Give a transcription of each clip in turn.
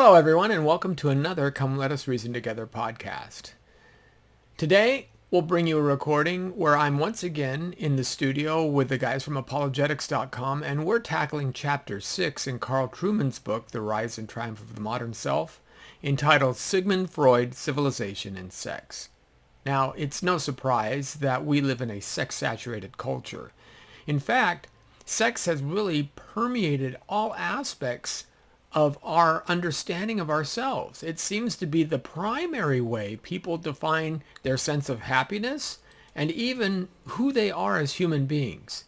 Hello, everyone, and welcome to another Come Let Us Reason Together podcast. Today, we'll bring you a recording where I'm once again in the studio with the guys from apologetics.com, and we're tackling Chapter 6 in Carl Trueman's book, The Rise and Triumph of the Modern Self, entitled Sigmund Freud, Civilization and Sex. Now, it's no surprise that we live in a sex-saturated culture. In fact, sex has really permeated all aspects of our understanding of ourselves. It seems to be the primary way people define their sense of happiness and even who they are as human beings.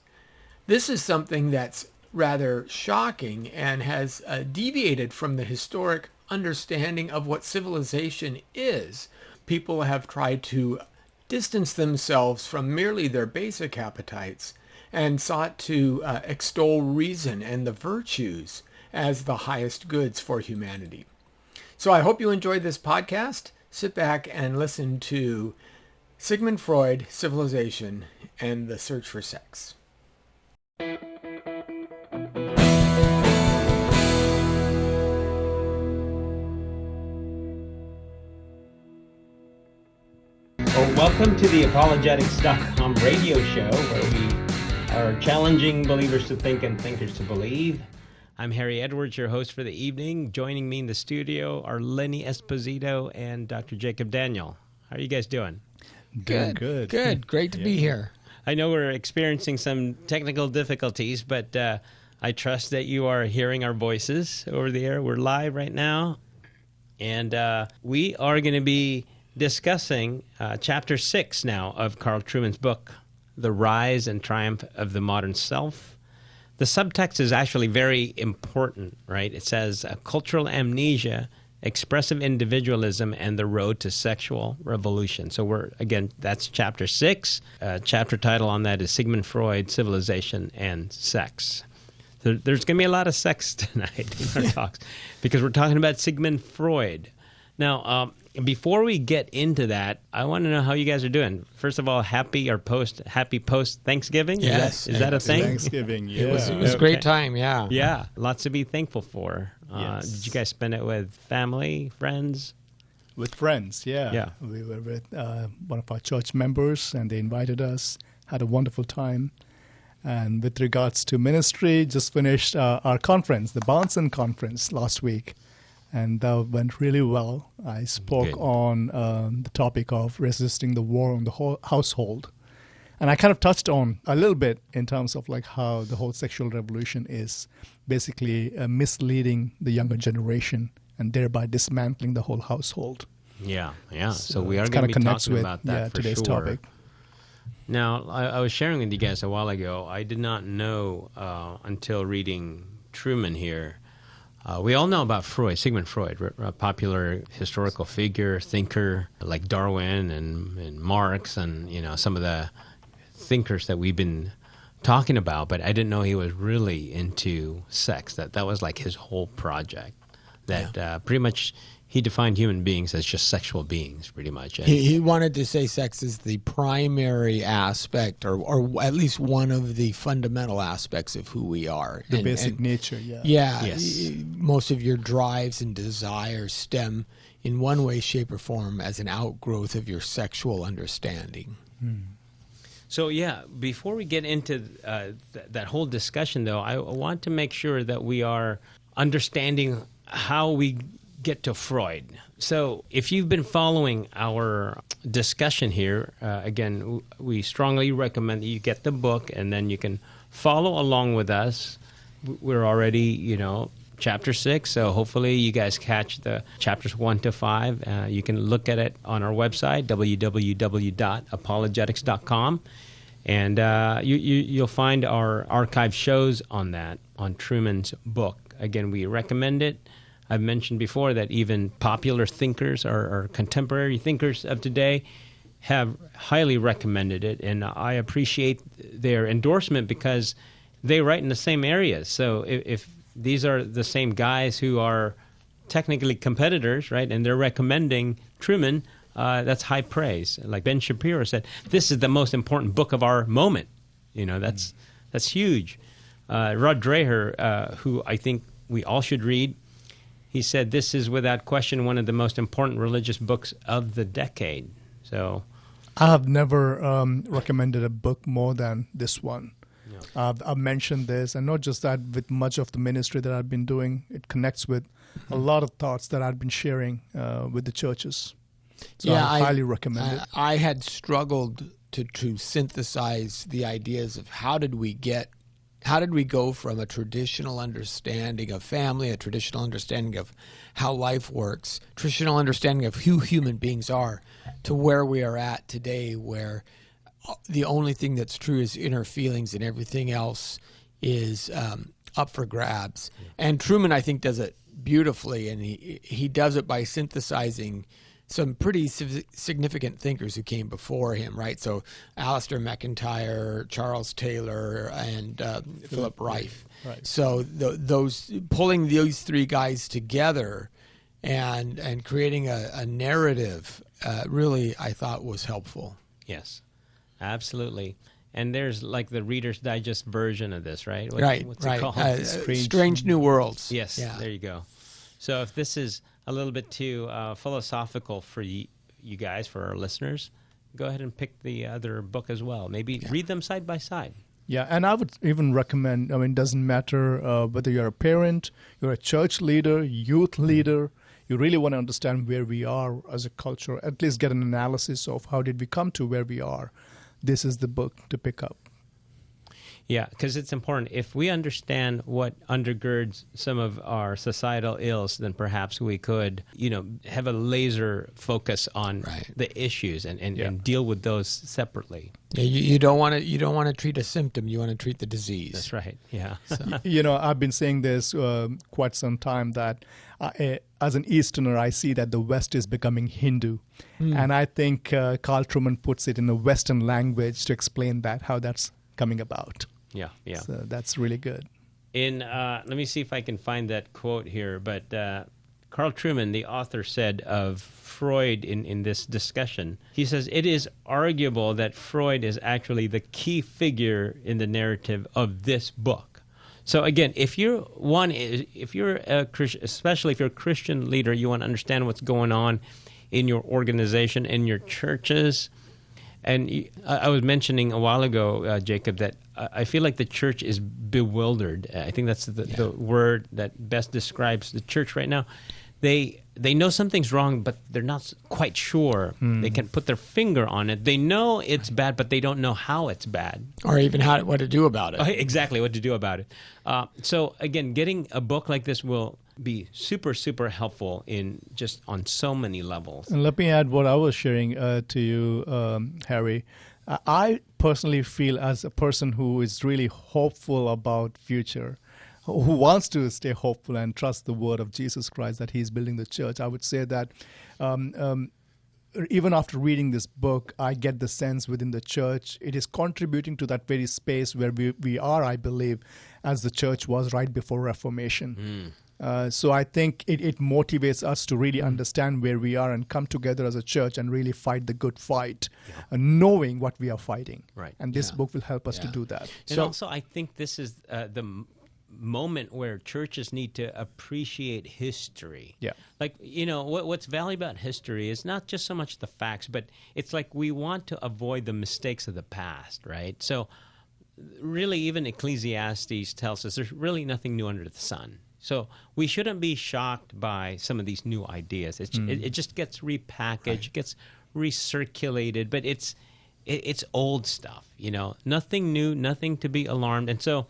This is something that's rather shocking and has deviated from the historic understanding of what civilization is. People have tried to distance themselves from merely their basic appetites and sought to extol reason and the virtues as the highest goods for humanity. So I hope you enjoyed this podcast. Sit back and listen to Sigmund Freud, Civilization, and the Search for Sex. Well, welcome to the apologetics.com radio show, where we are challenging believers to think and thinkers to believe. I'm Harry Edwards, your host for the evening. Joining me in the studio are Lenny Esposito and Dr. Jacob Daniel. How are you guys doing? Good. Great to be here. I know we're experiencing some technical difficulties, but I trust that you are hearing our voices over the air. We're live right now, and we are going to be discussing Chapter 6 now of Carl Trueman's book, The Rise and Triumph of the Modern Self. The subtext is actually very important, right? It says cultural amnesia, expressive individualism, and the road to sexual revolution. So that's Chapter 6. Chapter title on that is Sigmund Freud, Civilization and Sex. So there's going to be a lot of sex tonight in our talks because we're talking about Sigmund Freud. Now, before we get into that, I want to know how you guys are doing. First of all, happy post Thanksgiving? Yes. Is that a thing? Thanksgiving, yeah. It was a great time, yeah. Yeah, lots to be thankful for. Yes. Did you guys spend it with family, friends? With friends, yeah. Yeah. We were with one of our church members, and they invited us, had a wonderful time. And with regards to ministry, just finished our conference, the Bounson Conference last week. And that went really well. I spoke on the topic of resisting the war on the whole household. And I kind of touched on a little bit in terms of like how the whole sexual revolution is basically misleading the younger generation and thereby dismantling the whole household. Yeah. So we are going to be talking about that for today's sure. topic. Now, I was sharing with you guys a while ago, I did not know until reading Trueman here. We all know about Freud, Sigmund Freud, a popular historical figure, thinker like Darwin and Marx and, some of the thinkers that we've been talking about, but I didn't know he was really into sex. That was like his whole project. Pretty much he defined human beings as just sexual beings, pretty much. And He wanted to say sex is the primary aspect, or at least one of the fundamental aspects of who we are. The basic nature, yeah. Yeah, Yes. Most of your drives and desires stem in one way, shape, or form as an outgrowth of your sexual understanding. So, before we get into that whole discussion, though, I want to make sure that we are understanding how we get to Freud. So if you've been following our discussion here, again, we strongly recommend that you get the book and then you can follow along with us. We're already, Chapter 6, so hopefully you guys catch the chapters 1 to 5. You can look at it on our website, www.apologetics.com, and you'll find our archive shows on that, on Trueman's book. Again, we recommend it. I've mentioned before that even popular thinkers or contemporary thinkers of today have highly recommended it, and I appreciate their endorsement because they write in the same areas. So if these are the same guys who are technically competitors, right, and they're recommending Trueman, that's high praise. Like Ben Shapiro said, this is the most important book of our moment. That's huge. Rod Dreher, who I think we all should read, he said, this is without question one of the most important religious books of the decade. So I have never recommended a book more than this one. No. I've mentioned this, and not just that, with much of the ministry that I've been doing, it connects with a lot of thoughts that I've been sharing with the churches. So I highly recommend it. I had struggled to synthesize the ideas of how did we go from a traditional understanding of family, a traditional understanding of how life works, traditional understanding of who human beings are, to where we are at today, where the only thing that's true is inner feelings and everything else is up for grabs. And Truman, I think, does it beautifully, and he does it by synthesizing some pretty significant thinkers who came before him, right? So Alistair McIntyre, Charles Taylor, and Philip Reif. Right. So those pulling those three guys together and creating a narrative really, I thought, was helpful. Yes, absolutely. And there's like the Reader's Digest version of this, right? What's right. it called? Strange New Worlds. Yes, there you go. So if this is a little bit too philosophical for you guys, for our listeners, go ahead and pick the other book as well. Maybe read them side by side. Yeah, and I would even recommend, it doesn't matter whether you're a parent, you're a church leader, youth leader, you really want to understand where we are as a culture, at least get an analysis of how did we come to where we are. This is the book to pick up. Yeah, because it's important. If we understand what undergirds some of our societal ills, then perhaps we could, have a laser focus on the issues and deal with those separately. Yeah, you don't want to treat a symptom. You want to treat the disease. That's right. Yeah. So. I've been saying this quite some time that as an Easterner, I see that the West is becoming Hindu, and I think Carl Truman puts it in a Western language to explain how that's coming about. Yeah. So that's really good. Let me see if I can find that quote here. But Carl Truman, the author, said of Freud in this discussion, he says, it is arguable that Freud is actually the key figure in the narrative of this book. So again, if you're a Christian, especially if you're a Christian leader, you want to understand what's going on in your organization, in your churches. And I was mentioning a while ago, Jacob, that I feel like the church is bewildered. I think that's the word that best describes the church right now. They know something's wrong, but they're not quite sure. They can't put their finger on it. They know it's bad, but they don't know how it's bad. Or even what to do about it. Exactly, what to do about it. So again, getting a book like this will be super, super helpful on so many levels. And let me add what I was sharing to you, Harry. I personally feel, as a person who is really hopeful about future, who wants to stay hopeful and trust the word of Jesus Christ that he's building the church, I would say that even after reading this book, I get the sense within the church, it is contributing to that very space where we are, I believe, as the church was right before Reformation. So I think it motivates us to really understand where we are and come together as a church and really fight the good fight, knowing what we are fighting. Right. And this book will help us to do that. And also, I think this is the moment where churches need to appreciate history. Yeah. Like, what's valuable about history is not just so much the facts, but it's like we want to avoid the mistakes of the past, right? So really, even Ecclesiastes tells us there's really nothing new under the sun. So we shouldn't be shocked by some of these new ideas. It just gets repackaged, gets recirculated, but it's old stuff, Nothing new, nothing to be alarmed. And so,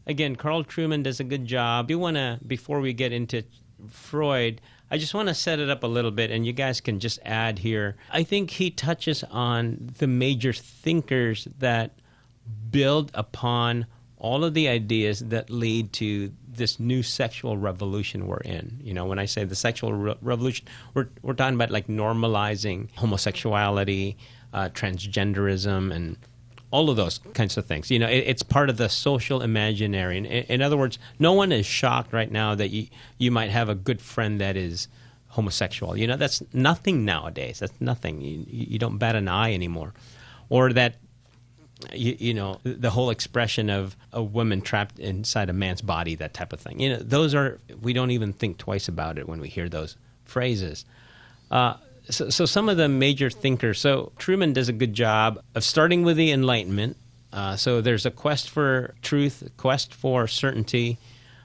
again, Carl Truman does a good job. I do want to, before we get into Freud, I just want to set it up a little bit, and you guys can just add here. I think he touches on the major thinkers that build upon all of the ideas that lead to this new sexual revolution we're in. When I say the sexual revolution, we're talking about like normalizing homosexuality, transgenderism, and all of those kinds of things. It's part of the social imaginary. In other words, no one is shocked right now that you might have a good friend that is homosexual. That's nothing nowadays. That's nothing. You don't bat an eye anymore. Or that you know, the whole expression of a woman trapped inside a man's body, that type of thing. You know, those are, we don't even think twice about it when we hear those phrases. So some of the major thinkers, so Truman does a good job of starting with the Enlightenment. So there's a quest for truth, a quest for certainty,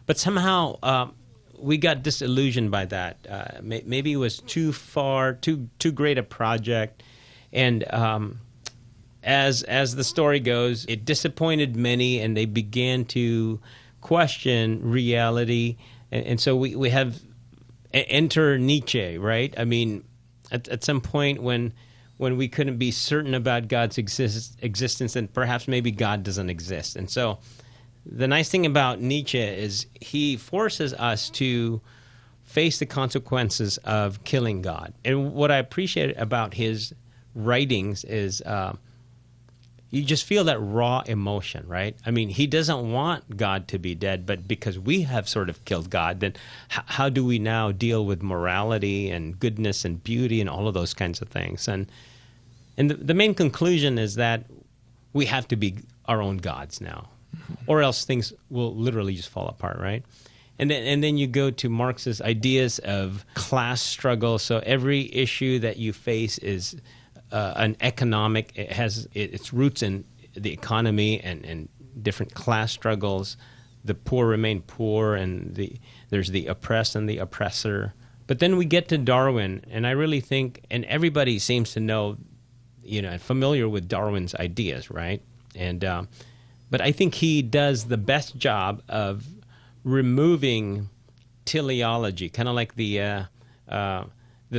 but somehow we got disillusioned by that. Maybe it was too far, too great a project, and as the story goes, it disappointed many, and they began to question reality, and so we have enter Nietzsche, right? I mean, at some point when we couldn't be certain about God's existence, and perhaps maybe God doesn't exist. And so the nice thing about Nietzsche is he forces us to face the consequences of killing God. And what I appreciate about his writings is you just feel that raw emotion, right? I mean, he doesn't want God to be dead, but because we have sort of killed God, then how do we now deal with morality and goodness and beauty and all of those kinds of things? And the main conclusion is that we have to be our own gods now, or else things will literally just fall apart, right? And then you go to Marx's ideas of class struggle. So every issue that you face is an economic, it has its roots in the economy and different class struggles. The poor remain poor, and there's the oppressed and the oppressor. But then we get to Darwin, and I really think, and everybody seems to know, you know, familiar with Darwin's ideas, right? And but I think he does the best job of removing teleology, kind of like the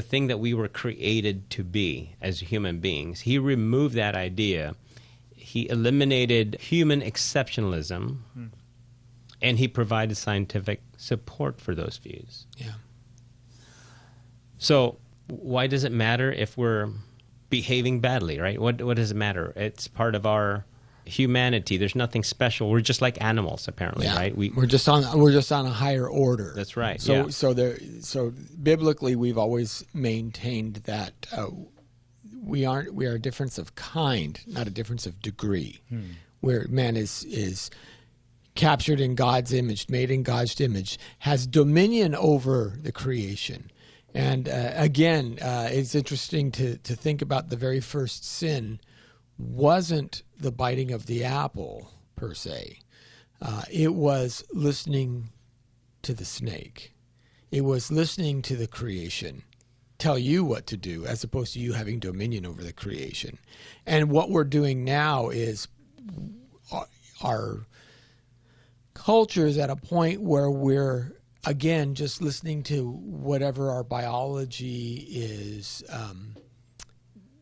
thing that we were created to be as human beings. He removed that idea. He eliminated human exceptionalism, and he provided scientific support for those views. Yeah. So why does it matter if we're behaving badly, right? What does it matter? It's part of our humanity. There's nothing special. We're just like animals, apparently, right? We're just on a higher order. That's right. So biblically, we've always maintained that we are a difference of kind, not a difference of degree. Where man is captured in God's image, made in God's image, has dominion over the creation. And again, it's interesting to think about the very first sin wasn't the biting of the apple, per se. It was listening to the snake. It was listening to the creation tell you what to do, as opposed to you having dominion over the creation. And what we're doing now is our culture is at a point where we're, again, just listening to whatever our biology is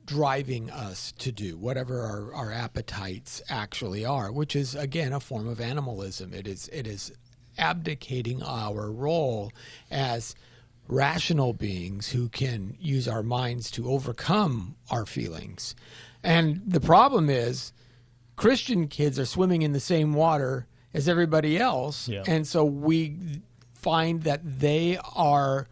driving us to do, whatever our appetites actually are, which is, again, a form of animalism. It is abdicating our role as rational beings who can use our minds to overcome our feelings. And the problem is Christian kids are swimming in the same water as everybody else, and so we find that they are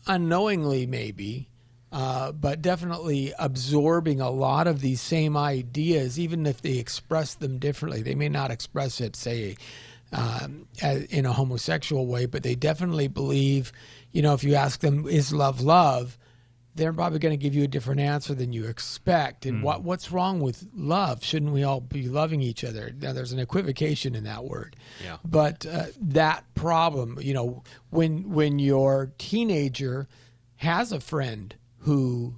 unknowingly maybe but definitely absorbing a lot of these same ideas, even if they express them differently. They may not express it, say, in a homosexual way, but they definitely believe, if you ask them, is love love, they're probably going to give you a different answer than you expect. And what's wrong with love? Shouldn't we all be loving each other? Now, there's an equivocation in that word. Yeah. But that problem, when your teenager has a friend who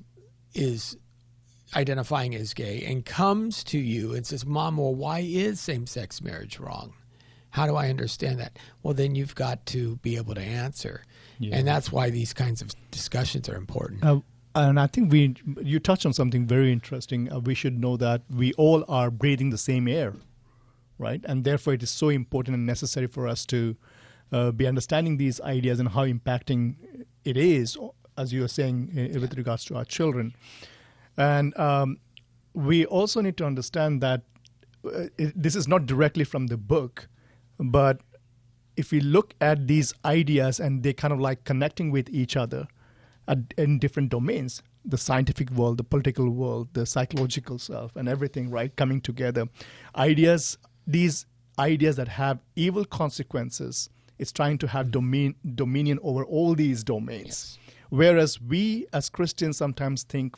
is identifying as gay and comes to you and says, Mom, well, why is same-sex marriage wrong? How do I understand that? Well, then you've got to be able to answer. Yeah. And that's why these kinds of discussions are important. And I think you touched on something very interesting. We should know that we all are breathing the same air, right? And therefore it is so important and necessary for us to be understanding these ideas and how impacting it is, as you were saying, with regards to our children. And we also need to understand that this is not directly from the book, but if we look at these ideas and they kind of like connecting with each other, in different domains, the scientific world, the political world, the psychological self, and everything, right, coming together. These ideas that have evil consequences, it's trying to have dominion over all these domains. Yes. Whereas we as Christians sometimes think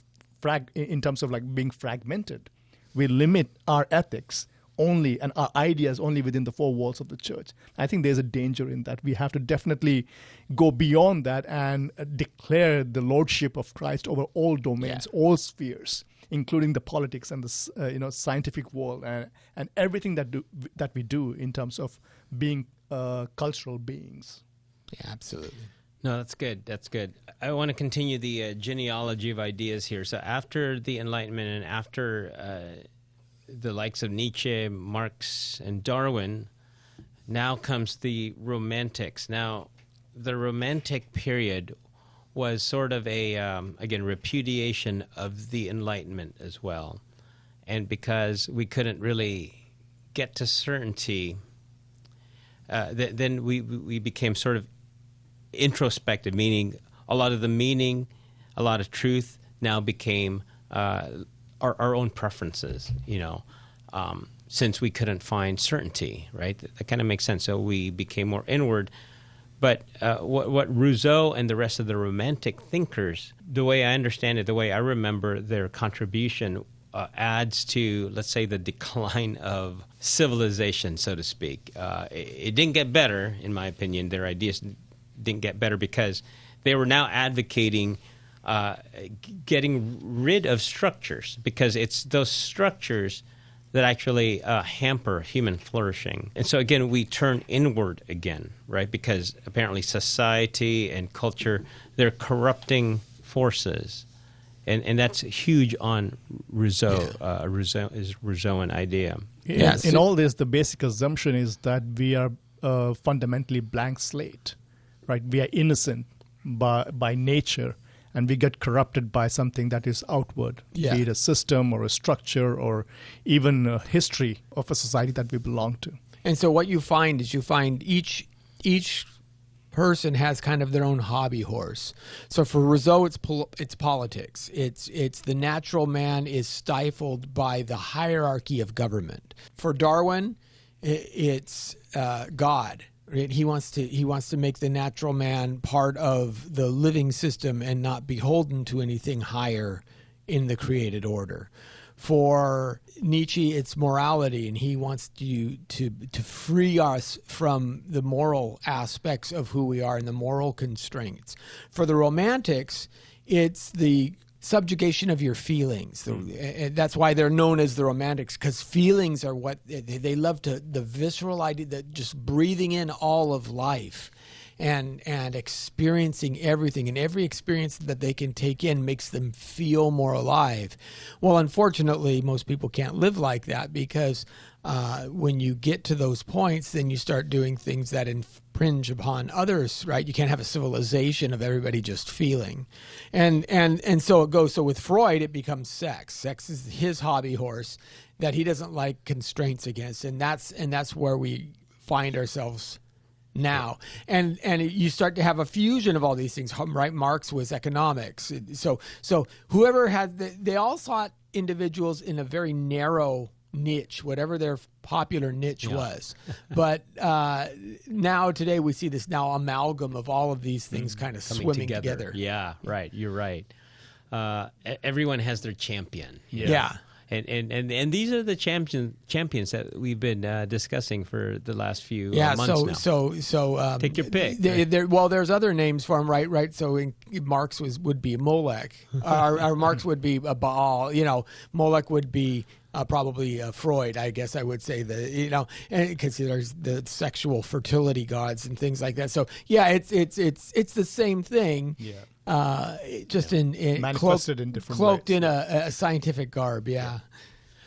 in terms of like being fragmented. We limit our ethics only and our ideas only within the four walls of the church. I think there's a danger in that. We have to definitely go beyond that and declare the lordship of Christ over all domains, all spheres, including the politics and the scientific world and everything that we do in terms of being cultural beings. Yeah, absolutely. No, that's good. That's good. I want to continue the genealogy of ideas here. So after the Enlightenment and after the likes of Nietzsche, Marx, and Darwin, now comes the Romantics. Now, the Romantic period was sort of a, again, repudiation of the Enlightenment as well. And because we couldn't really get to certainty, then we became sort of introspective, meaning a lot of the meaning, a lot of truth now became our own preferences, since we couldn't find certainty, right? That kind of makes sense. So we became more inward. But what Rousseau and the rest of the Romantic thinkers, the way I understand it, the way I remember their contribution, adds to, let's say, the decline of civilization, so to speak. It didn't get better, in my opinion. Their ideas didn't get better because they were now advocating getting rid of structures, because it's those structures that actually hamper human flourishing. And so again, we turn inward again, right? Because apparently society and culture, they're corrupting forces. And that's huge on Rousseau, Rousseauan idea. In all this, the basic assumption is that we are fundamentally blank slate, right? We are innocent by nature, and we get corrupted by something that is outward, be it a system or a structure or even a history of a society that we belong to. And so what you find is each person has kind of their own hobby horse. So for Rousseau, it's politics. It's the natural man is stifled by the hierarchy of government. For Darwin, it's God. Right? He wants to make the natural man part of the living system and not beholden to anything higher in the created order. For Nietzsche, it's morality, and he wants to free us from the moral aspects of who we are and the moral constraints. For the Romantics, it's the subjugation of your feelings. That's why they're known as the Romantics, because feelings are what they love the visceral idea, that just breathing in all of life and experiencing everything, and every experience that they can take in makes them feel more alive. Well, unfortunately, most people can't live like that, because when you get to those points, then you start doing things that infringe upon others, right? You can't have a civilization of everybody just feeling. And so it goes. So with Freud, it becomes sex. Sex is his hobby horse that he doesn't like constraints against. And that's where we find ourselves now. And you start to have a fusion of all these things, right? Marx was economics. So whoever they all sought individuals in a very narrow niche, whatever their popular niche was. But now today we see this now amalgam of all of these things kind of swimming together. Yeah, right. You're right. Everyone has their champion. Yeah. And these are the champions that we've been discussing for the last few months now. So take your pick. There's other names for them, right? So Marx would be Molech, or Marx would be a Baal. Molech would be probably Freud, I guess I would say, because there's the sexual fertility gods and things like that. So yeah, it's the same thing. Yeah. Just in manifested in different cloaked ways. in a scientific garb, yeah.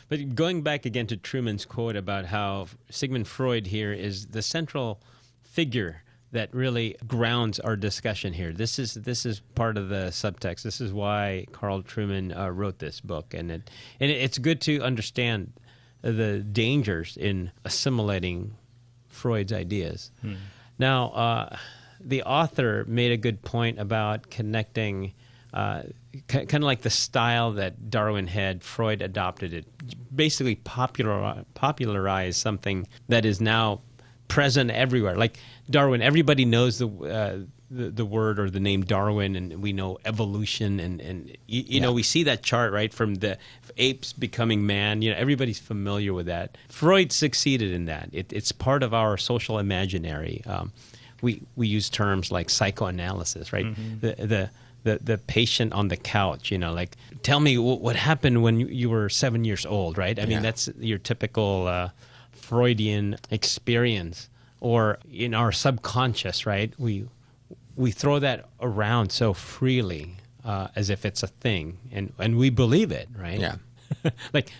But going back again to Truman's quote about how Sigmund Freud here is the central figure that really grounds our discussion here. This is part of the subtext. This is why Carl Truman wrote this book, and it's good to understand the dangers in assimilating Freud's ideas. Now, the author made a good point about connecting, kind of like the style that Darwin had. Freud adopted it, basically popularized something that is now present everywhere. Like Darwin, everybody knows the word or the name Darwin, and we know evolution, and you know, we see that chart, right, from the apes becoming man. You know, everybody's familiar with that. Freud succeeded in that. It's part of our social imaginary. We use terms like psychoanalysis, right? The patient on the couch, you know, like, tell me what happened when you were 7 years old, right? I mean, that's your typical Freudian experience. Or in our subconscious, right? We throw that around so freely, as if it's a thing, and we believe it, right? Yeah. Like,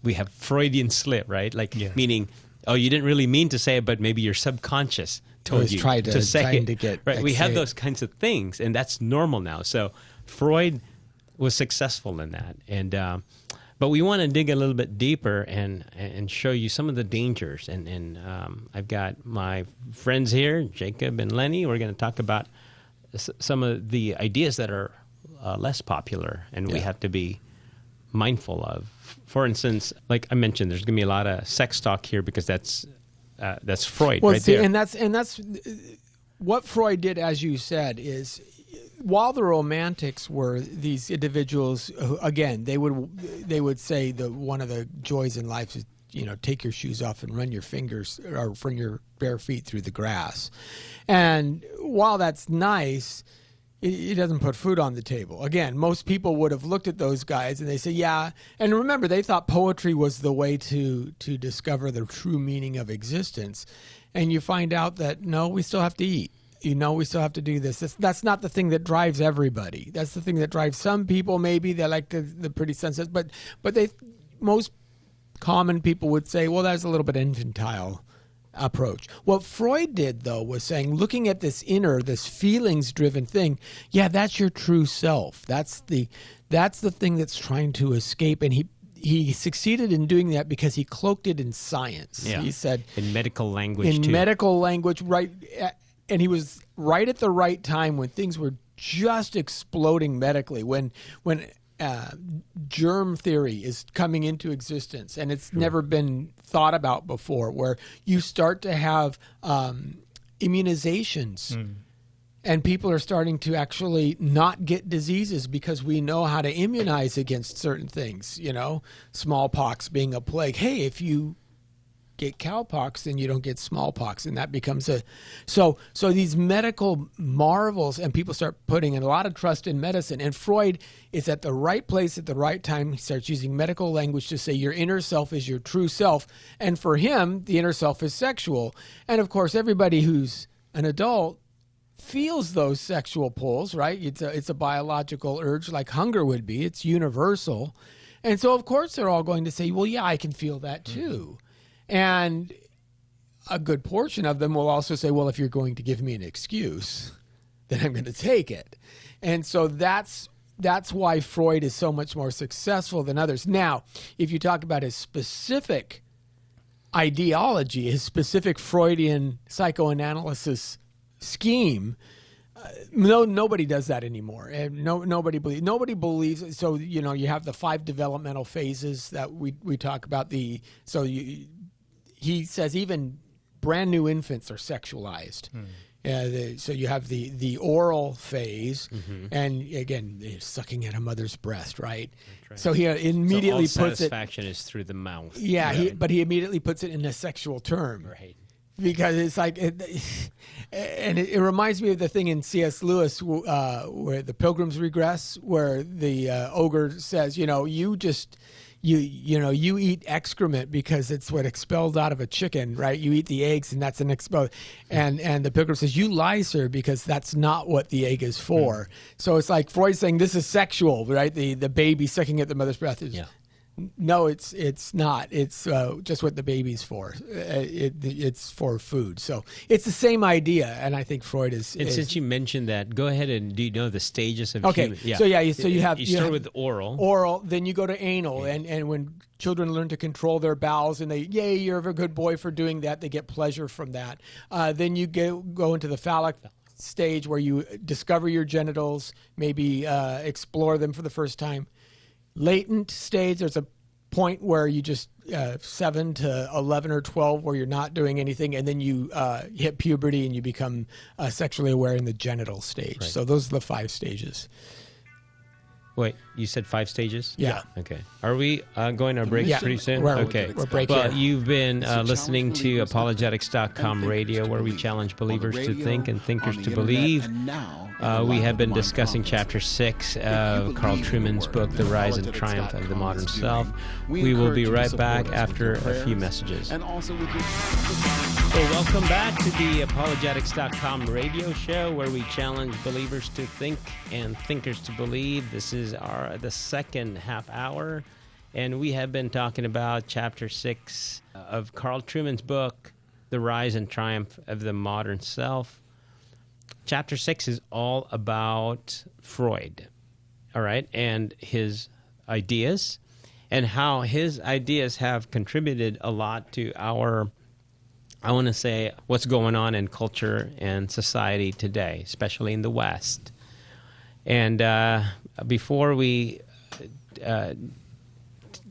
we have Freudian slip, right? Like, meaning, oh, you didn't really mean to say it, but maybe your subconscious told you to say it. To get, right? We have say those kinds of things, and that's normal now. So Freud was successful in that, and but we want to dig a little bit deeper and show you some of the dangers. And I've got my friends here, Jacob and Lenny. We're going to talk about some of the ideas that are less popular, and we have to be mindful of. For instance, like I mentioned, there's going to be a lot of sex talk here because that's Freud, well, right see, there. and that's what Freud did, as you said, is while the Romantics were these individuals who, again, they would say that one of the joys in life is, you know, take your shoes off and run your fingers or run your bare feet through the grass. And while that's nice, it doesn't put food on the table. Again, most people would have looked at those guys and they say, yeah. And remember, they thought poetry was the way to discover the true meaning of existence. And you find out that, no, we still have to eat. You know, we still have to do this. That's not the thing that drives everybody. That's the thing that drives some people. Maybe they like the pretty sunsets, but most common people would say, well, that's a little bit infantile approach. What Freud did, though, was saying, looking at this this feelings-driven thing, yeah, that's your true self. That's the thing that's trying to escape, and he succeeded in doing that because he cloaked it in science. Yeah. He said in medical language, in medical language, right. And he was right at the right time when things were just exploding medically, when germ theory is coming into existence, and it's never been thought about before, where you start to have immunizations, and people are starting to actually not get diseases because we know how to immunize against certain things, you know, smallpox being a plague. Hey, if you get cowpox, then you don't get smallpox, and that becomes so these medical marvels, and people start putting in a lot of trust in medicine. And Freud is at the right place at the right time. He starts using medical language to say your inner self is your true self, and for him, the inner self is sexual. And of course, everybody who's an adult feels those sexual pulls, right? It's a biological urge, like hunger would be. It's universal, and so of course they're all going to say, well, yeah, I can feel that too. And a good portion of them will also say, well, if you're going to give me an excuse, then I'm going to take it. And so that's why Freud is so much more successful than others. Now, if you talk about his specific ideology, his specific Freudian psychoanalysis scheme, nobody does that anymore. And nobody believes. So, you know, you have the 5 developmental phases that we talk about. He says even brand new infants are sexualized. So you have the oral phase, and again, sucking at a mother's breast, right? So he immediately so all puts satisfaction is through the mouth. Yeah, but he immediately puts it in a sexual term, Right. Because it's like, and it reminds me of the thing in C.S. Lewis where the Pilgrim's Regress, where the ogre says, you know, you eat excrement because it's what expelled out of a chicken, right? You eat the eggs, and that's an expelled. And the pilgrim says, you lie, sir, because that's not what the egg is for. So it's like Freud saying this is sexual, right? The baby sucking at the mother's breast is. Yeah. No, it's not. It's just what the baby's for. It's for food. So it's the same idea, and I think Freud is. And since you mentioned that, go ahead and do you know the stages of okay. human? Yeah. So you have you start with oral. Oral, then you go to anal, and when children learn to control their bowels, and you're a good boy for doing that. They get pleasure from that. Then you go into the phallic stage where you discover your genitals, maybe explore them for the first time. Latent stage, there's a point where you just 7 to 11 or 12 where you're not doing anything, and then you hit puberty and you become sexually aware in the genital stage. Right. So those are the 5 stages. Wait, you said 5 stages? Yeah. Okay. Are we going to break Yeah. pretty soon? We're- Okay. we're breaking. Well, you've been listening to Apologetics.com radio, where we challenge believers to think and thinkers to believe. We have been discussing Chapter 6 of Carl Trueman's book, The Rise and Triumph of the Modern Self. We will be right back after a few messages. So welcome back to the Apologetics.com radio show, where we challenge believers to think and thinkers to believe. This is the second half hour, and we have been talking about Chapter 6 of Carl Trueman's book, The Rise and Triumph of the Modern Self. Chapter 6 is all about Freud, all right, and his ideas, and how his ideas have contributed a lot to our, I want to say, what's going on in culture and society today, especially in the West. And before we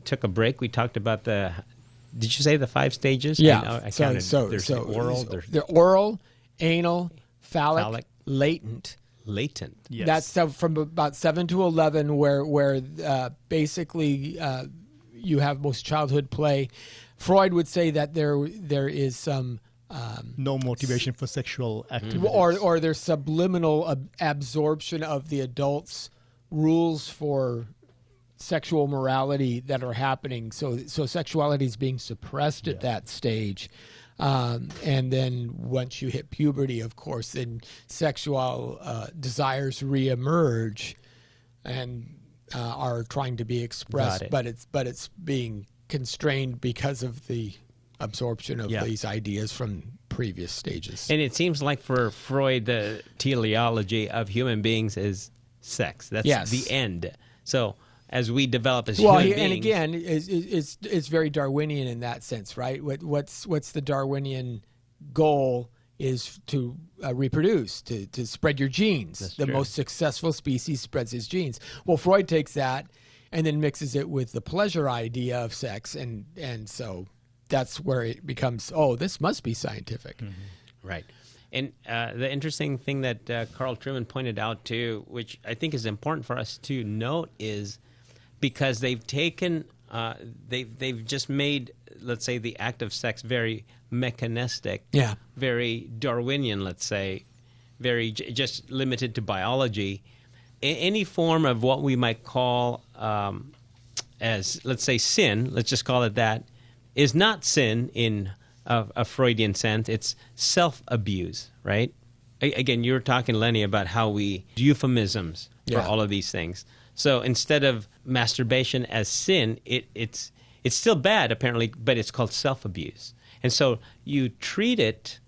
took a break, we talked about did you say the 5 stages? Yeah. I counted. There's the oral. The oral, anal, phallic, latent. Latent. Yes. That's from about 7 to 11, where basically you have most childhood play. Freud would say that there is some no motivation for sexual activity. or there's subliminal absorption of the adult's rules for sexual morality that are happening. So sexuality is being suppressed at that stage. And then once you hit puberty, of course, then sexual desires reemerge and are trying to be expressed, but it's being constrained because of the absorption of these ideas from previous stages. And it seems like for Freud, the teleology of human beings is sex. That's the end. So as we develop as human beings, and again, it's very Darwinian in that sense, right? What's the Darwinian goal is to reproduce, to spread your genes. That's the true. most successful species spreads his genes. Well, Freud takes that and then mixes it with the pleasure idea of sex, and so that's where it becomes, this must be scientific. Mm-hmm. Right. And the interesting thing that Carl Trueman pointed out too, which I think is important for us to note, is because they've taken, they've just made, let's say, the act of sex very mechanistic, very Darwinian, let's say, very just limited to biology. Any form of what we might call as, let's say, sin, let's just call it that, is not sin in a Freudian sense. It's self-abuse, right? Again, you were talking, Lenny, about how we euphemisms for all of these things. So instead of masturbation as sin, it's still bad, apparently, but it's called self-abuse. And so you treat it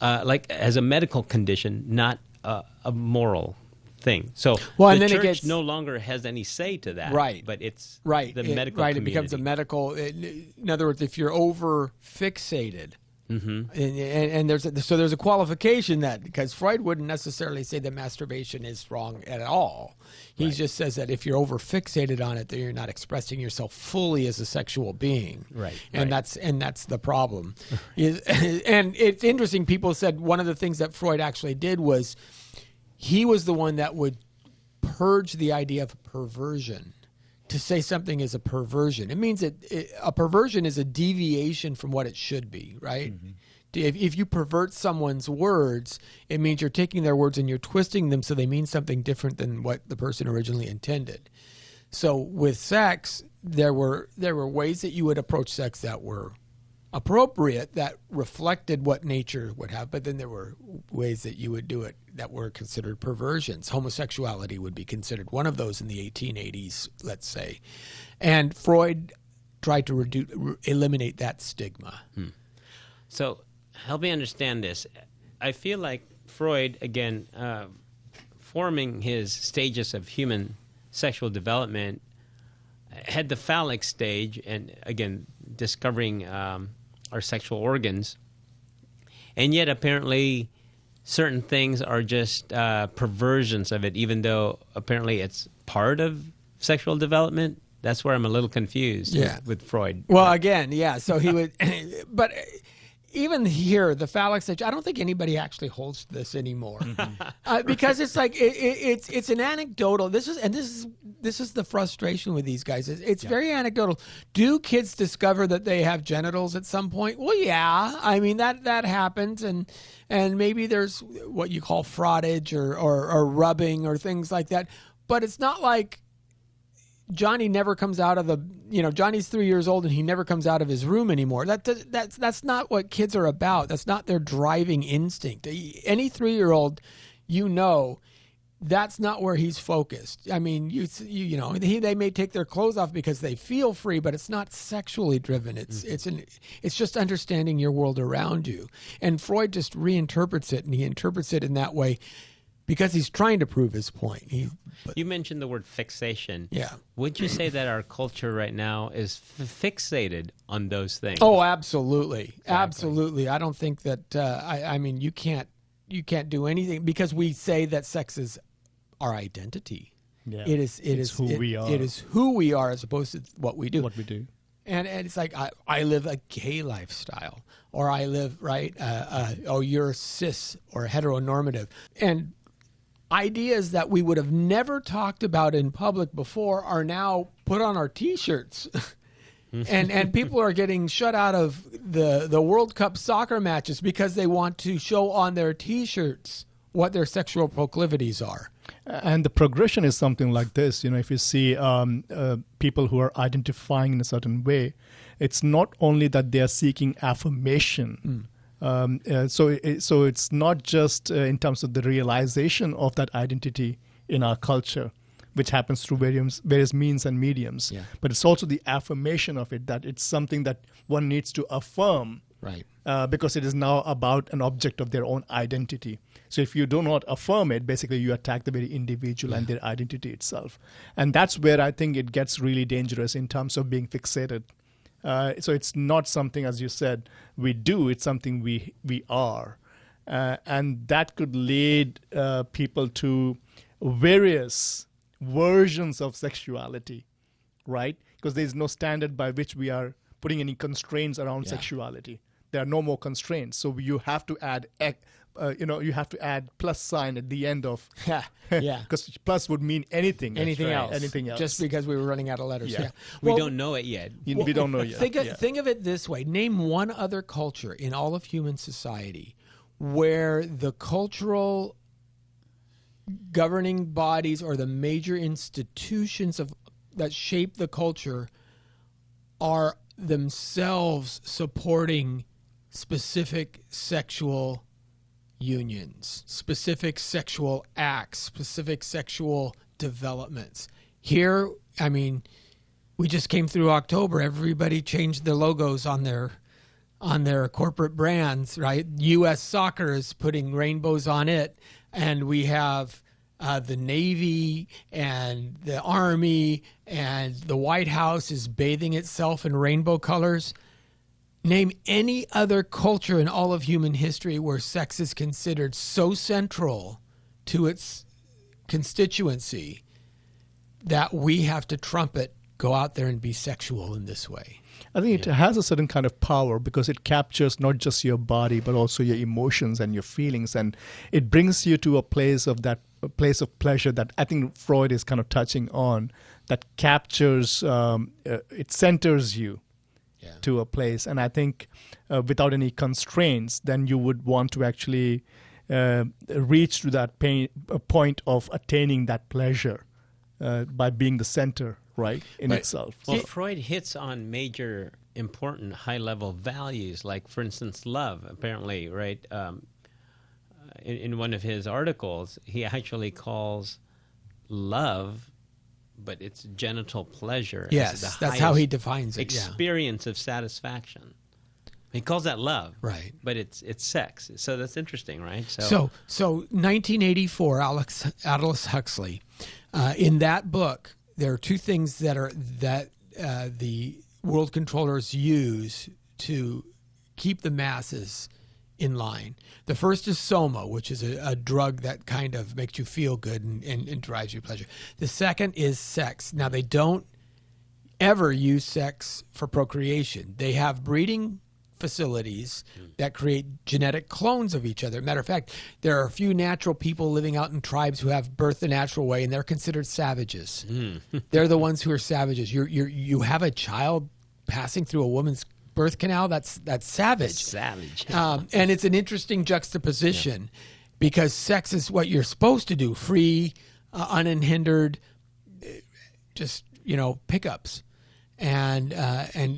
like as a medical condition, not a moral thing. So and the then church no longer has any say to that. Right. But it's right. the medical community. It becomes a medical. In other words, if you're over fixated, and there's a qualification that, because Freud wouldn't necessarily say that masturbation is wrong at all. He just says that if you're over fixated on it, then you're not expressing yourself fully as a sexual being. Right. And that's the problem. And it's interesting. People said one of the things that Freud actually did was he was the one that would purge the idea of perversion. To say something is a perversion, it means that a perversion is a deviation from what it should be, right? Mm-hmm. If you pervert someone's words, it means you're taking their words and you're twisting them so they mean something different than what the person originally intended. So with sex, there were ways that you would approach sex that were appropriate, that reflected what nature would have, but then there were ways that you would do it that were considered perversions. Homosexuality would be considered one of those in the 1880s, let's say. And Freud tried to eliminate that stigma. So help me understand this. I feel like Freud, again, forming his stages of human sexual development, had the phallic stage, and again, discovering our sexual organs, and yet apparently certain things are just perversions of it, even though apparently it's part of sexual development. That's where I'm a little confused with Freud. Well, again, yeah. So he would, but even here, the phallic stage, I don't think anybody actually holds this anymore, because it's like it's an anecdotal. This is the frustration with these guys. It's very anecdotal. Do kids discover that they have genitals at some point? Well, yeah. I mean that happens, and maybe there's what you call frottage or rubbing or things like that. But it's not like Johnny never comes out of Johnny's 3 years old and he never comes out of his room anymore. That's not what kids are about. That's not their driving instinct. Any 3-year-old, that's not where he's focused. I mean, they may take their clothes off because they feel free, but it's not sexually driven. It's just understanding your world around you. And Freud just reinterprets it, and he interprets it in that way because he's trying to prove his point. You mentioned the word fixation. Yeah. Would you say that our culture right now is fixated on those things? Oh, absolutely. Exactly. Absolutely. I don't think that, I mean, you can't do anything because we say that sex is our identity. Yeah. It is who we are. It is who we are as opposed to what we do. What we do. And it's like, I live a gay lifestyle, or I live, right, you're cis or heteronormative. And ideas that we would have never talked about in public before are now put on our T-shirts. and people are getting shut out of the World Cup soccer matches because they want to show on their T-shirts what their sexual proclivities are. And the progression is something like this. If you see people who are identifying in a certain way, it's not only that they are seeking affirmation. So it's not just in terms of the realization of that identity in our culture, which happens through various means and mediums, but it's also the affirmation of it, that it's something that one needs to affirm, right? Because it is now about an object of their own identity. So if you do not affirm it, basically you attack the very individual and their identity itself. And that's where I think it gets really dangerous in terms of being fixated. So it's not something, as you said, we do. It's something we are. And that could lead people to various versions of sexuality, right? Because there's no standard by which we are putting any constraints around sexuality. There are no more constraints. So you have to add, you have to add plus sign at the end of, because plus would mean anything. Anything else. Anything else. Just because we were running out of letters. Yeah. We don't know it yet. We don't know yet. Think of it this way. Name one other culture in all of human society where the cultural governing bodies or the major institutions that shape the culture are themselves supporting specific sexual unions, specific sexual acts, specific sexual developments. Here, I mean, we just came through October. Everybody changed their logos on their corporate brands, right? U.S. Soccer is putting rainbows on it, and we have the Navy and the Army and the White House is bathing itself in rainbow colors. Name any other culture in all of human history where sex is considered so central to its constituency that we have to trumpet, go out there and be sexual in this way. I think it has a certain kind of power because it captures not just your body but also your emotions and your feelings, and it brings you to a place of pleasure that I think Freud is kind of touching on, that captures, it centers you to a place. And I think without any constraints, then you would want to actually reach to that point of attaining that pleasure by being the center, right, in itself. Well, Freud hits on major, important, high-level values, like, for instance, love, apparently, right? In one of his articles, he actually calls love, but it's genital pleasure. Yes, that's how he defines it. Experience of satisfaction. He calls that love, right? But it's sex. So that's interesting, right? So 1984, Aldous Huxley, in that book, there are two things that the world controllers use to keep the masses in line. The first is soma, which is a drug that kind of makes you feel good and drives you pleasure. The second is sex. Now, they don't ever use sex for procreation. They have breeding facilities that create genetic clones of each other. Matter of fact, there are a few natural people living out in tribes who have birth the natural way, and they're considered savages. They're the ones who are savages. You have a child passing through a woman's birth canal. That's savage. Savage. And it's an interesting juxtaposition because sex is what you're supposed to do, free, unhindered, just pickups. And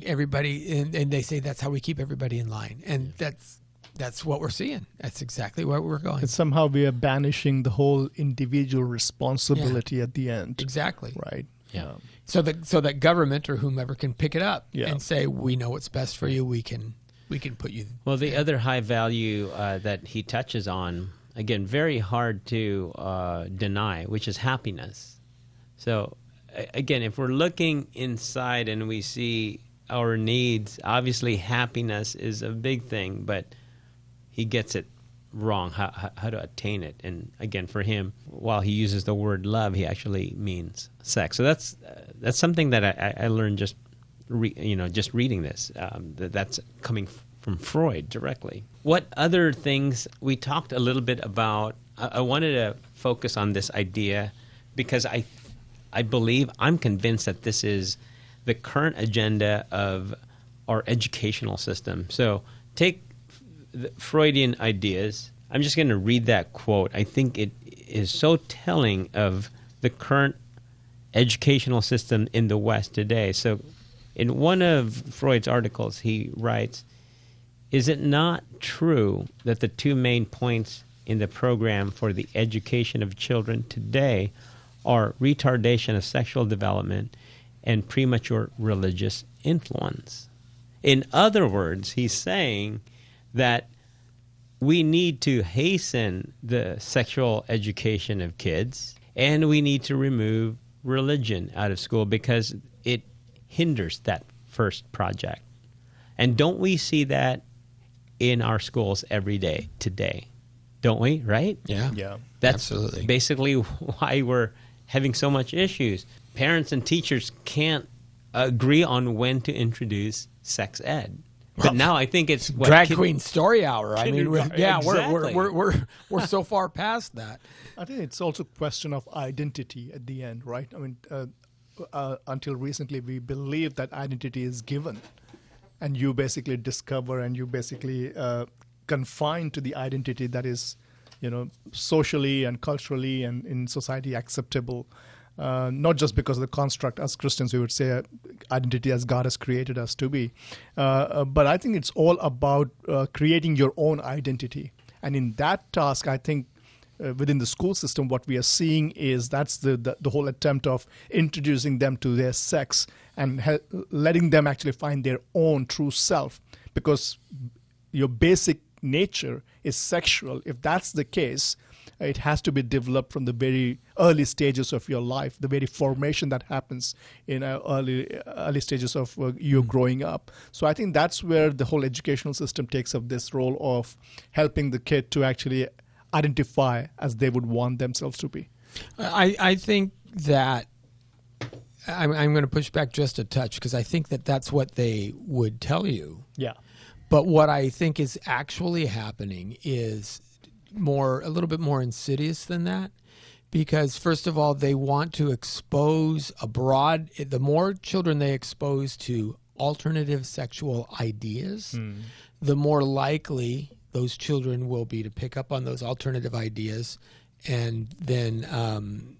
everybody, and they say that's how we keep everybody in line, and that's what we're seeing. That's exactly where we're going. And somehow we are banishing the whole individual responsibility at the end. Exactly. Right. Yeah. So that government or whomever can pick it up Yeah. and say, we know what's best for you. We can put you. Well, the other high value that he touches on, again, very hard to deny, which is happiness. So, again, if we're looking inside and we see our needs, obviously happiness is a big thing, but he gets it wrong, how to attain it. And again, for him, while he uses the word love, he actually means sex. So that's something that I learned just reading this. That's coming from Freud directly. What other things we talked a little bit about? I wanted to focus on this idea because I believe, I'm convinced that this is the current agenda of our educational system. So take the Freudian ideas. I'm just going to read that quote. I think it is so telling of the current educational system in the West today. So in one of Freud's articles, he writes, "Is it not true that the two main points in the program for the education of children today are retardation of sexual development and premature religious influence?" In other words, he's saying that we need to hasten the sexual education of kids, and we need to remove religion out of school because it hinders that first project. And don't we see that in our schools every day today? Don't we, right? Yeah. That's absolutely. basically why we're having so much issues. Parents and teachers can't agree on when to introduce sex ed. But now I think it's Drag Queen Story Hour. I mean, Exactly. we're so far past that. I think it's also a question of identity at the end, right? I mean, until recently, we believe that identity is given, and you basically discover and you basically confine to the identity that is, socially and culturally and in society acceptable. Not just because of the construct, as Christians, we would say identity as God has created us to be. But I think it's all about creating your own identity. And in that task, I think within the school system, what we are seeing is that's the whole attempt of introducing them to their sex and letting them actually find their own true self. Because your basic nature is sexual. If that's the case, it has to be developed from the very early stages of your life, the very formation that happens in early stages of you growing up. So I think that's where the whole educational system takes up this role of helping the kid to actually identify as they would want themselves to be. I think that I'm going to push back just a touch because I think that that's what they would tell you. Yeah. But what I think is actually happening is a little bit more insidious than that, because first of all, they want to expose the more children they expose to alternative sexual ideas, the more likely those children will be to pick up on those alternative ideas and then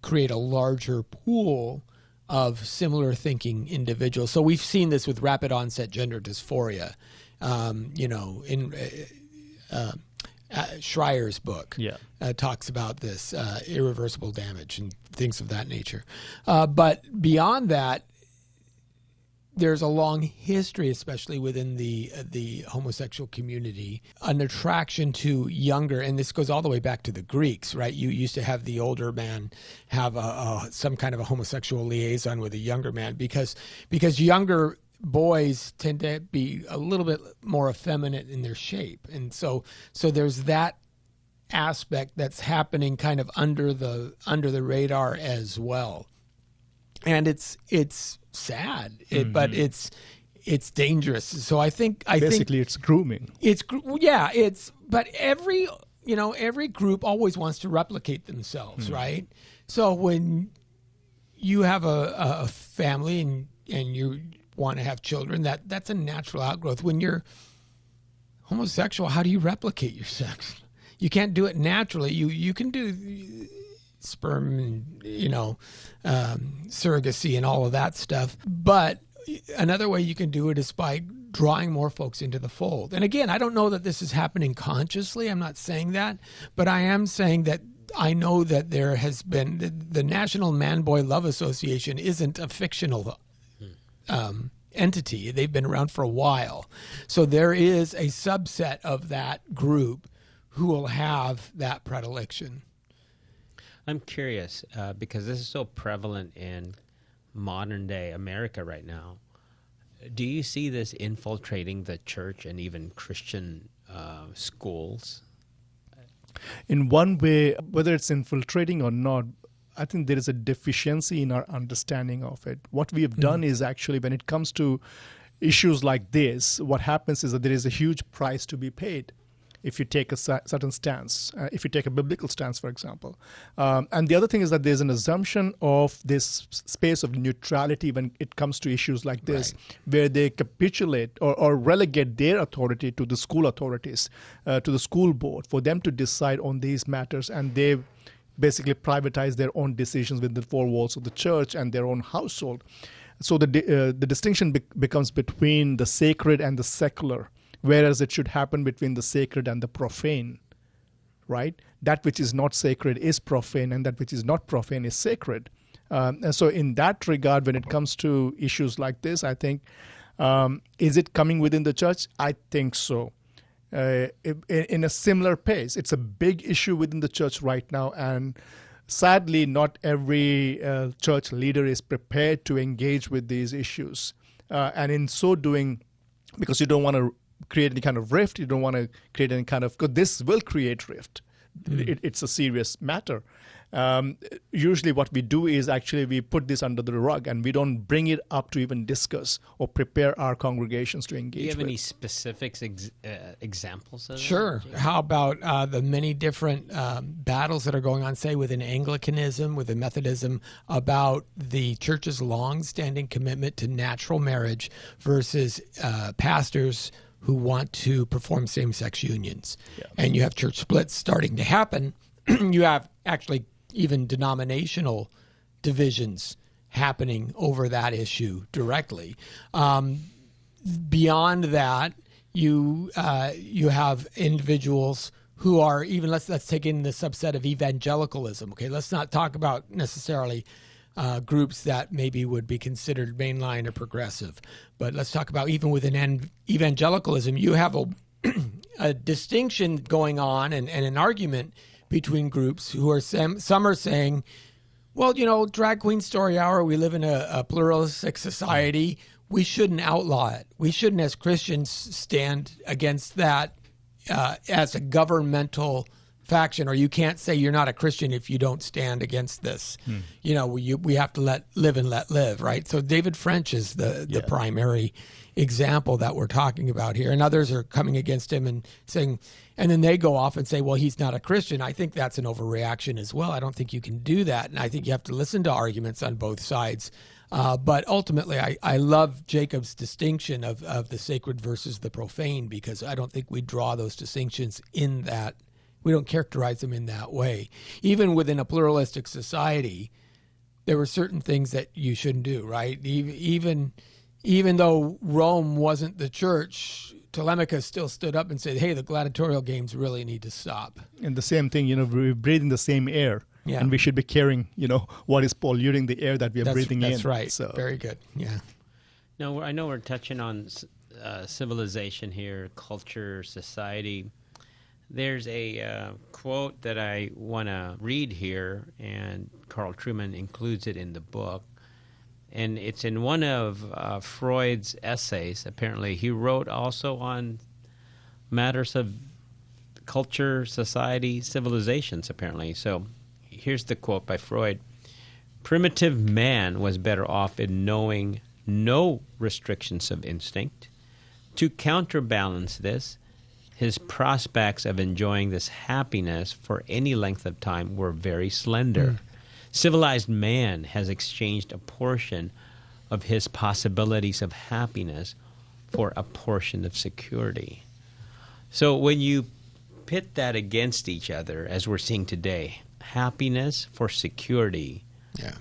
create a larger pool of similar thinking individuals. So we've seen this with rapid onset gender dysphoria, Schreier's book talks about this irreversible damage and things of that nature. But beyond that, there's a long history, especially within the homosexual community, an attraction to younger, and this goes all the way back to the Greeks, right? You used to have the older man have some kind of a homosexual liaison with a younger man because younger boys tend to be a little bit more effeminate in their shape, and so there's that aspect that's happening kind of under the radar as well, and it's sad, but it's dangerous. So I think Basically, it's grooming. But every group always wants to replicate themselves, right? So when you have a family and you want to have children, that's a natural outgrowth. When you're homosexual, how do you replicate your sex? You can't do it naturally. You can do sperm and surrogacy and all of that stuff, but another way you can do it is by drawing more folks into the fold. And again, I don't know that this is happening consciously. I'm not saying that, but I am saying that I know that there has been the National Man-Boy Love Association isn't a fictional entity. They've been around for a while. So there is a subset of that group who will have that predilection. I'm curious because this is so prevalent in modern day America right now. Do you see this infiltrating the church and even Christian schools? In one way, whether it's infiltrating or not, I think there is a deficiency in our understanding of it. What we have done is actually, when it comes to issues like this, what happens is that there is a huge price to be paid if you take a certain stance, if you take a biblical stance, for example. And the other thing is that there's an assumption of this space of neutrality when it comes to issues like this, where they capitulate or relegate their authority to the school authorities, to the school board, for them to decide on these matters, and they basically privatize their own decisions within the four walls of the church and their own household. So the distinction becomes between the sacred and the secular, whereas it should happen between the sacred and the profane, right? That which is not sacred is profane, and that which is not profane is sacred. And so in that regard, when it comes to issues like this, I think, is it coming within the church? I think so. In a similar pace. It's a big issue within the church right now, and sadly, not every church leader is prepared to engage with these issues. And in so doing, because you don't want to create any kind of rift, you don't want to create any kind of, because this will create rift. It's a serious matter. Usually what we do is actually we put this under the rug and we don't bring it up to even discuss or prepare our congregations to engage with. Do you have any specifics, examples of that? Sure. How about the many different battles that are going on, say, within Anglicanism, within Methodism, about the church's long-standing commitment to natural marriage versus pastors who want to perform same-sex unions. Yeah. And you have church splits starting to happen. You have actually even denominational divisions happening over that issue directly. Beyond that, you have individuals who are even, let's take in the subset of evangelicalism. Okay, let's not talk about necessarily groups that maybe would be considered mainline or progressive, but let's talk about even within evangelicalism, you have a distinction going on and an argument between groups who are some are saying, well, drag queen story hour, we live in a pluralistic society, we shouldn't outlaw it. We shouldn't, as Christians, stand against that as a governmental faction, or you can't say you're not a Christian if you don't stand against this. We have to live and let live, right? So David French is the primary example that we're talking about here, and others are coming against him and saying, and then they go off and say, well, he's not a Christian. I think that's an overreaction as well. I don't think you can do that, and I think you have to listen to arguments on both sides. But ultimately, I love Jacob's distinction of the sacred versus the profane, because I don't think we draw those distinctions in that. We don't characterize them in that way. Even within a pluralistic society, there were certain things that you shouldn't do, right? Even though Rome wasn't the church, Telemachus still stood up and said, hey, the gladiatorial games really need to stop. And the same thing, we're breathing the same air. Yeah. And we should be caring, what is polluting the air that we are breathing in. That's right. So. Very good. Yeah. Now, I know we're touching on civilization here, culture, society. There's a quote that I want to read here, and Carl Trueman includes it in the book. And it's in one of Freud's essays. Apparently, he wrote also on matters of culture, society, civilizations, apparently. So here's the quote by Freud. Primitive man was better off in knowing no restrictions of instinct. To counterbalance this, his prospects of enjoying this happiness for any length of time were very slender. Civilized man has exchanged a portion of his possibilities of happiness for a portion of security. So when you pit that against each other, as we're seeing today, happiness for security,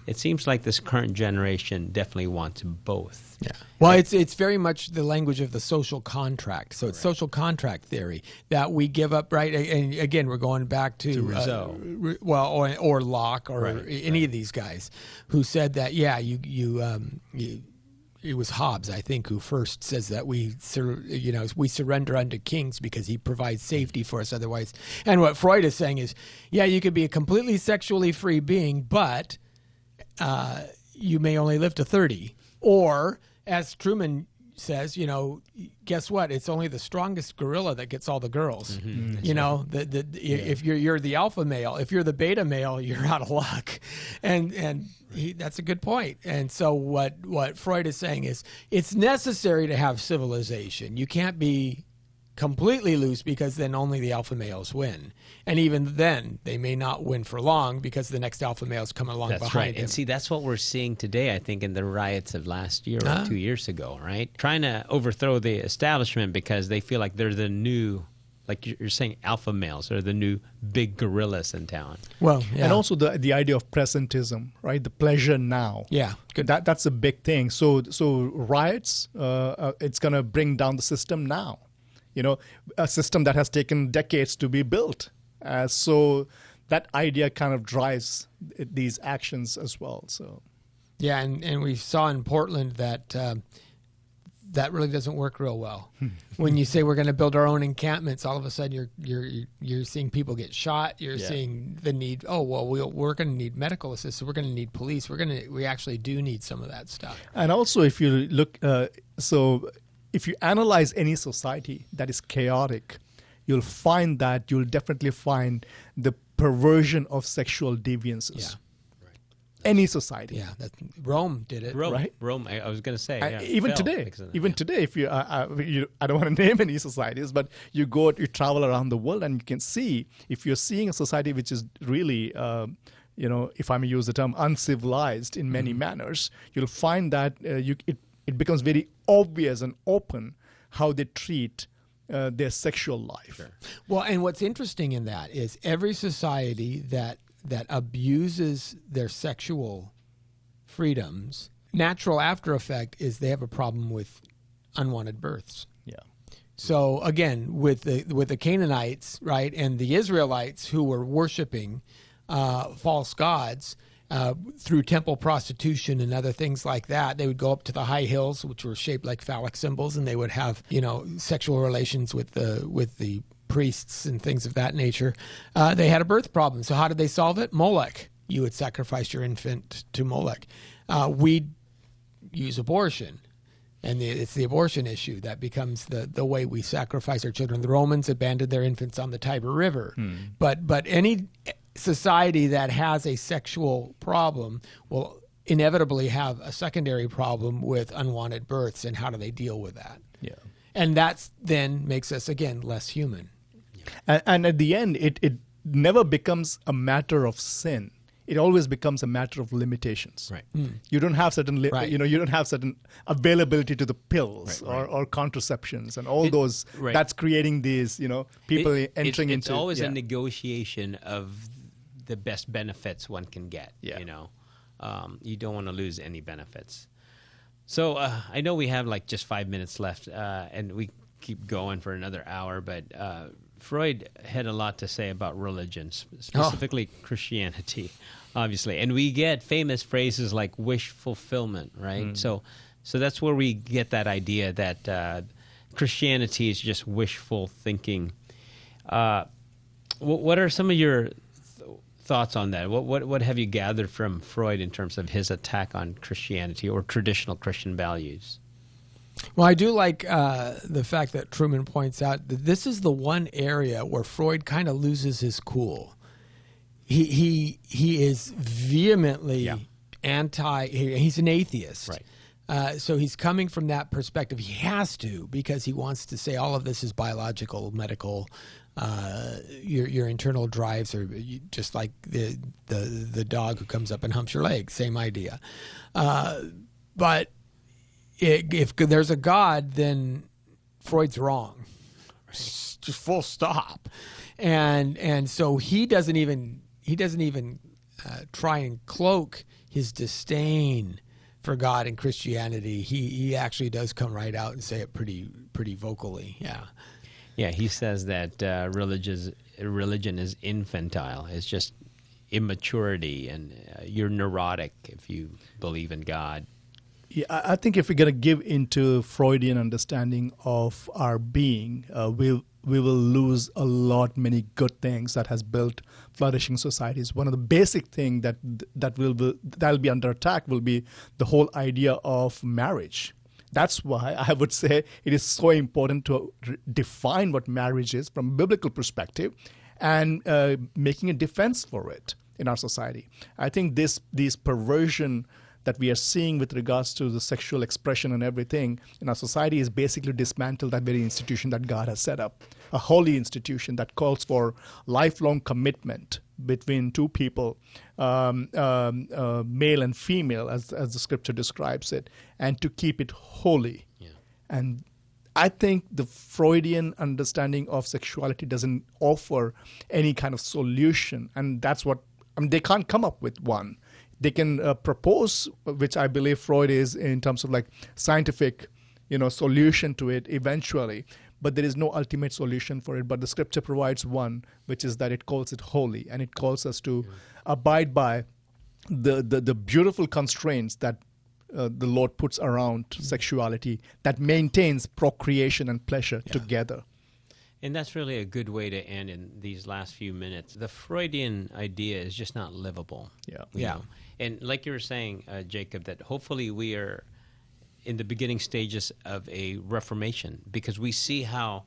it seems like this current generation definitely wants both. Yeah. Well, it's very much the language of the social contract. So it's social contract theory that we give up, right? And again, we're going back to Rousseau. Or Locke or any of these guys who said that, it was Hobbes, I think, who first says that we surrender unto kings because he provides safety for us otherwise. And what Freud is saying is, you could be a completely sexually free being, but you may only live to 30. Or, as Truman says, guess what? It's only the strongest gorilla that gets all the girls. If you're the alpha male, if you're the beta male, you're out of luck. And that's a good point. And so what Freud is saying is it's necessary to have civilization. You can't be completely loose because then only the alpha males win. And even then, they may not win for long because the next alpha males come along behind him. And see, that's what we're seeing today, I think, in the riots of last year or 2 years ago, right? Trying to overthrow the establishment because they feel like they're the new, like you're saying, alpha males are the new big gorillas in town. Well, and also the idea of presentism, right? The pleasure now. Yeah, good. That's a big thing. So riots, it's going to bring down the system now. A system that has taken decades to be built. So that idea kind of drives these actions as well. So, yeah, and we saw in Portland that that really doesn't work real well. When you say we're going to build our own encampments, all of a sudden you're seeing people get shot. You're seeing the need. Oh well, we're going to need medical assistance. We're going to need police. We actually do need some of that stuff. And also, if you look, if you analyze any society that is chaotic, you'll definitely find the perversion of sexual deviances. Yeah. Any society. Yeah, Rome did it. Right? Rome, I was going to say. Even today, if you, I don't want to name any societies, but you travel around the world and you can see, if you're seeing a society which is really, if I may use the term, uncivilized in many manners, you'll find that it becomes very obvious and open how they treat their sexual life. Sure. Well, and what's interesting in that is every society that abuses their sexual freedoms, natural after effect is they have a problem with unwanted births. Yeah. So again, with the Canaanites, right, and the Israelites who were worshiping false gods, through temple prostitution and other things like that, they would go up to the high hills, which were shaped like phallic symbols, and they would have, sexual relations with the priests and things of that nature. They had a birth problem. So how did they solve it? Molech. You would sacrifice your infant to Molech. We use abortion. And it's the abortion issue that becomes the way we sacrifice our children. The Romans abandoned their infants on the Tiber River. But any society that has a sexual problem will inevitably have a secondary problem with unwanted births, and how do they deal with that? Yeah. And that then makes us, again, less human. And at the end, it never becomes a matter of sin. It always becomes a matter of limitations. Right. You don't have certain, Right. you don't have certain availability to the pills or contraceptions and all those. Right. That's creating these, people entering it's into. It's always a negotiation of the best benefits one can get. Yeah. You don't want to lose any benefits. So I know we have like just 5 minutes left, and we keep going for another hour, but Freud had a lot to say about religion, specifically Christianity, obviously. And we get famous phrases like wish fulfillment, right? So that's where we get that idea that Christianity is just wishful thinking. What are some of your thoughts on that? What have you gathered from Freud in terms of his attack on Christianity or traditional Christian values? Well, I do like the fact that Truman points out that this is the one area where Freud kind of loses his cool. He is vehemently anti. He's an atheist, Right. So he's coming from that perspective. He has to, because he wants to say all of this is biological, medical. Your internal drives are just like the dog who comes up and humps your leg. Same idea, but. If there's a God, then Freud's wrong. Just full stop. And so he doesn't even try and cloak his disdain for God and Christianity. He actually does come right out and say it pretty vocally. Yeah. Yeah, he says that religion is infantile. It's just immaturity, and you're neurotic if you believe in God. Yeah, I think if we're going to give into Freudian understanding of our being, we will lose many good things that has built flourishing societies. One of the basic things that'll be under attack will be the whole idea of marriage. That's why I would say it is so important to define what marriage is from a biblical perspective, and making a defense for it in our society. I think these perversion that we are seeing with regards to the sexual expression and everything in our society is basically dismantle that very institution that God has set up, a holy institution that calls for lifelong commitment between two people, male and female, as the scripture describes it, and to keep it holy. Yeah. And I think the Freudian understanding of sexuality doesn't offer any kind of solution, and that's what they can't come up with one. They can propose, which I believe Freud is in terms of like scientific, solution to it eventually. But there is no ultimate solution for it. But the scripture provides one, which is that it calls it holy, and it calls us to abide by the beautiful constraints that the Lord puts around sexuality that maintains procreation and pleasure together. And that's really a good way to end in these last few minutes. The Freudian idea is just not livable. Yeah. And like you were saying, Jacob, that hopefully we are in the beginning stages of a reformation, because we see how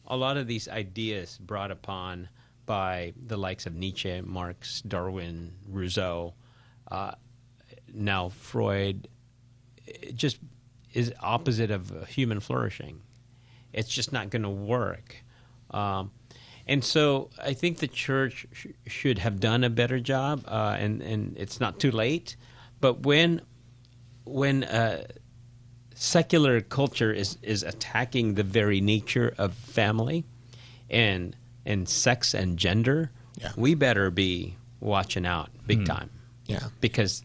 a lot of these ideas brought upon by the likes of Nietzsche, Marx, Darwin, Rousseau, now Freud, just is opposite of human flourishing. It's just not going to work. And so I think the church should have done a better job, and it's not too late. But when secular culture is attacking the very nature of family and sex and gender, we better be watching out big time. Yeah. Because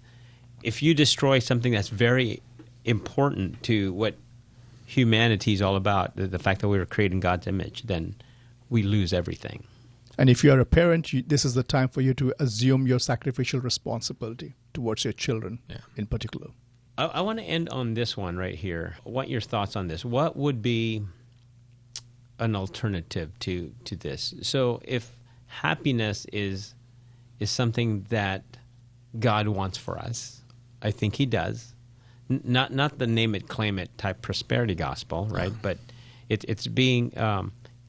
if you destroy something that's very important to what humanity is all about, the fact that we were created in God's image, then we lose everything. And if you are a parent, this is the time for you to assume your sacrificial responsibility towards your children in particular. I want to end on this one right here. I want your thoughts on this. What would be an alternative to this? So if happiness is something that God wants for us, I think he does. Not the name it, claim it type prosperity gospel, right? But it's being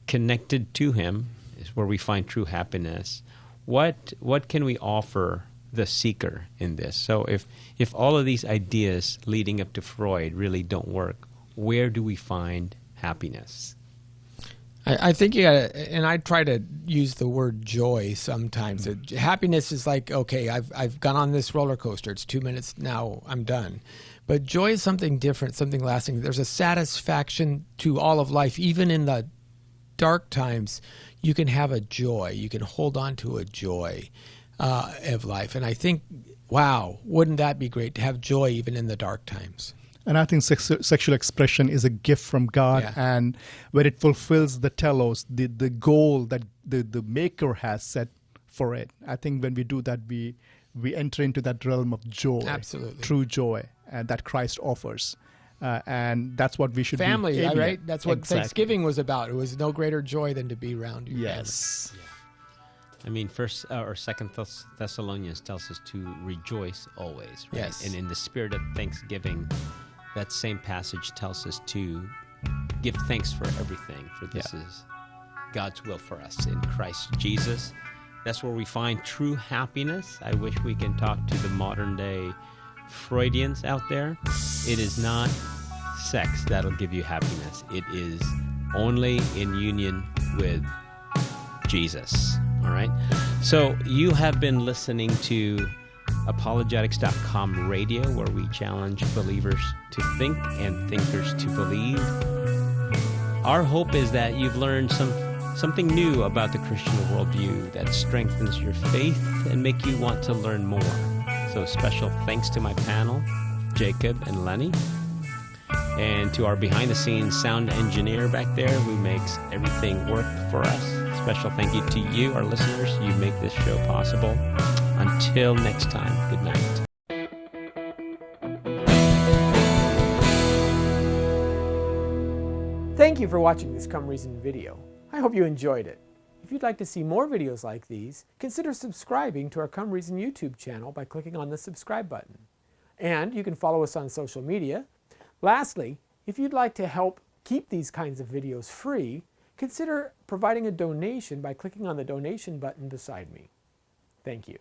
connected to him is where we find true happiness. What can we offer the seeker in this? So if all of these ideas leading up to Freud really don't work, where do we find happiness? I think you got to, and I try to use the word joy sometimes. Happiness is like, okay, I've gone on this roller coaster. It's 2 minutes now, I'm done. But joy is something different, something lasting. There's a satisfaction to all of life. Even in the dark times, you can have a joy. You can hold on to a joy of life. And I think, wow, wouldn't that be great to have joy even in the dark times? And I think sexual expression is a gift from God, and when it fulfills the telos, the goal that the maker has set for it, I think when we do that, we enter into that realm of joy, absolutely, true joy, and that Christ offers. And that's what we should family, be aiming right? at. That's what Exactly. Thanksgiving was about. It was no greater joy than to be around you. Yes. I mean, First or Second Thessalonians tells us to rejoice always, right? Yes. And in the spirit of thanksgiving, that same passage tells us to give thanks for everything, for this is God's will for us in Christ Jesus. That's where we find true happiness. I wish we can talk to the modern day Freudians out there. It is not sex that'll give you happiness. It is only in union with Jesus. All right. So you have been listening to apologetics.com radio, where we challenge believers to think and thinkers to believe. Our hope is that you've learned something new about the Christian worldview that strengthens your faith and make you want to learn more. So special thanks to my panel, Jacob and Lenny, and to our behind-the-scenes sound engineer back there who makes everything work for us. Special thank you to you, our listeners. You make this show possible. Until next time, good night. Thank you for watching this Come Reason video. I hope you enjoyed it. If you'd like to see more videos like these, consider subscribing to our Come Reason YouTube channel by clicking on the subscribe button. And you can follow us on social media. Lastly, if you'd like to help keep these kinds of videos free, consider providing a donation by clicking on the donation button beside me. Thank you.